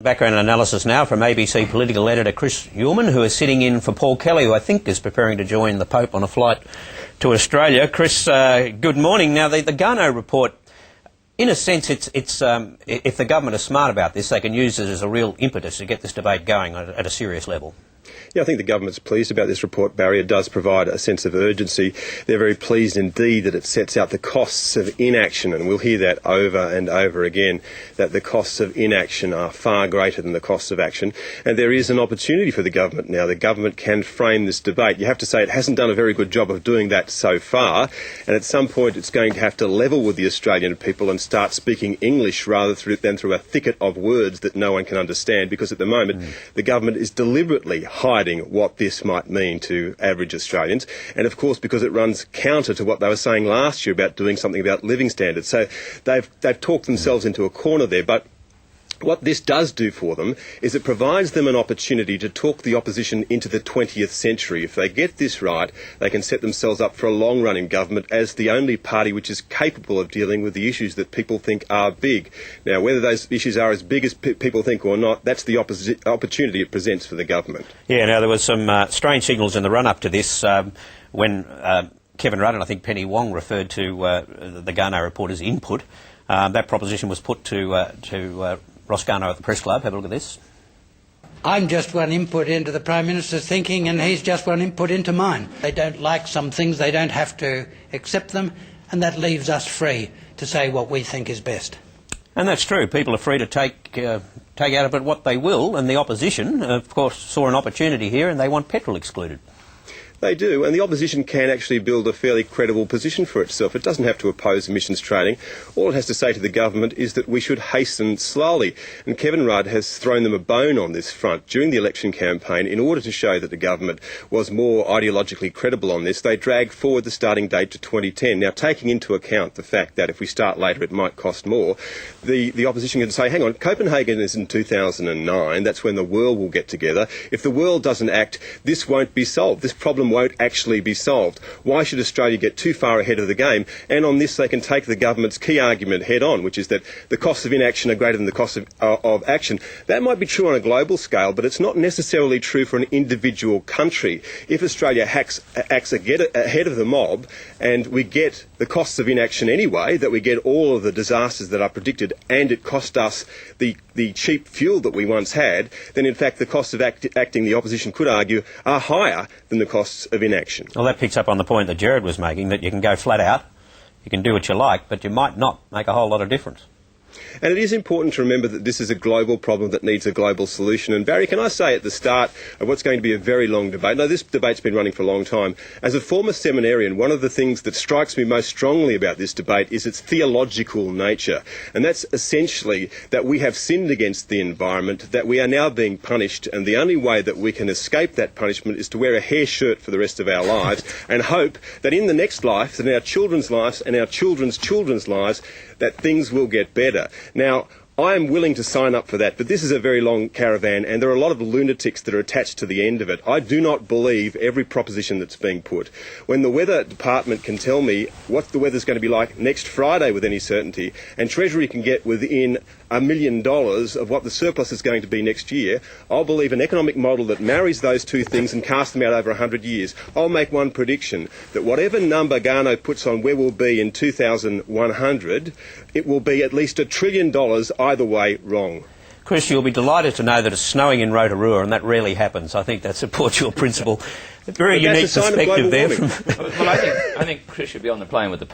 Background analysis now from ABC political editor Chris Uhlmann, who is sitting in for Paul Kelly, who I think is preparing to join the Pope on a flight to Australia. Chris, good morning. Now, the Gaia report, in a sense, it's if the government is smart about this, they can use it as a real impetus to get this debate going at a serious level. Yeah, I think the government's pleased about this report, Barry. It does provide a sense of urgency. They're very pleased indeed that it sets out the costs of inaction, and we'll hear that over and over again, that the costs of inaction are far greater than the costs of action. And there is an opportunity for the government now. The government can frame this debate. You have to say it hasn't done a very good job of doing that so far, and at some point it's going to have to level with the Australian people and start speaking English rather than through a thicket of words that no one can understand, because at the moment the government is deliberately hiding what this might mean to average Australians, and of course because it runs counter to what they were saying last year about doing something about living standards. So they've talked themselves into a corner there, but what this does do for them is it provides them an opportunity to talk the opposition into the 20th century. If they get this right, they can set themselves up for a long run in government as the only party which is capable of dealing with the issues that people think are big. Now, whether those issues are as big as people think or not, that's the opportunity it presents for the government. Yeah, now there was some strange signals in the run-up to this when Kevin Rudd and I think Penny Wong referred to the Gaia report as input. That proposition was put to Ross Garnaut at the Press Club. Have a look at this. I'm just one input into the Prime Minister's thinking, and he's just one input into mine. They don't like some things, they don't have to accept them, and that leaves us free to say what we think is best. And that's true. People are free to take out of it what they will, and the opposition, of course, saw an opportunity here, and they want petrol excluded. They do, and the opposition can actually build a fairly credible position for itself. It doesn't have to oppose emissions trading. All it has to say to the government is that we should hasten slowly. And Kevin Rudd has thrown them a bone on this front. During the election campaign, in order to show that the government was more ideologically credible on this, they dragged forward the starting date to 2010. Now, taking into account the fact that if we start later it might cost more, the opposition can say, hang on, Copenhagen is in 2009, that's when the world will get together. If the world doesn't act, this won't be solved. This problem won't actually be solved. Why should Australia get too far ahead of the game? And on this they can take the government's key argument head on, which is that the costs of inaction are greater than the costs of action. That might be true on a global scale, but it's not necessarily true for an individual country. If Australia acts ahead of the mob and we get the costs of inaction anyway, that we get all of the disasters that are predicted, and it cost us the cheap fuel that we once had, then in fact the costs of acting, the opposition could argue, are higher than the costs of inaction. Well, that picks up on the point that Jared was making, that you can go flat out, you can do what you like, but you might not make a whole lot of difference. And it is important to remember that this is a global problem that needs a global solution. And Barry, can I say at the start of what's going to be a very long debate, no, this debate's been running for a long time, as a former seminarian, one of the things that strikes me most strongly about this debate is its theological nature. And that's essentially that we have sinned against the environment, that we are now being punished, and the only way that we can escape that punishment is to wear a hair shirt for the rest of our lives and hope that in the next life, that in our children's lives and our children's children's lives, that things will get better. Now, I am willing to sign up for that, but this is a very long caravan and there are a lot of lunatics that are attached to the end of it. I do not believe every proposition that's being put. When the weather department can tell me what the weather's going to be like next Friday with any certainty, and Treasury can get within $1 million of what the surplus is going to be next year, I'll believe an economic model that marries those two things and casts them out over 100 years. I'll make one prediction, that whatever number Garnaut puts on where we'll be in 2100, it will be at least $1 trillion either way wrong. Chris, you'll be delighted to know that it's snowing in Rotorua, and that rarely happens. I think that supports your principle. Very unique perspective there. Well, I think Chris should be on the plane with the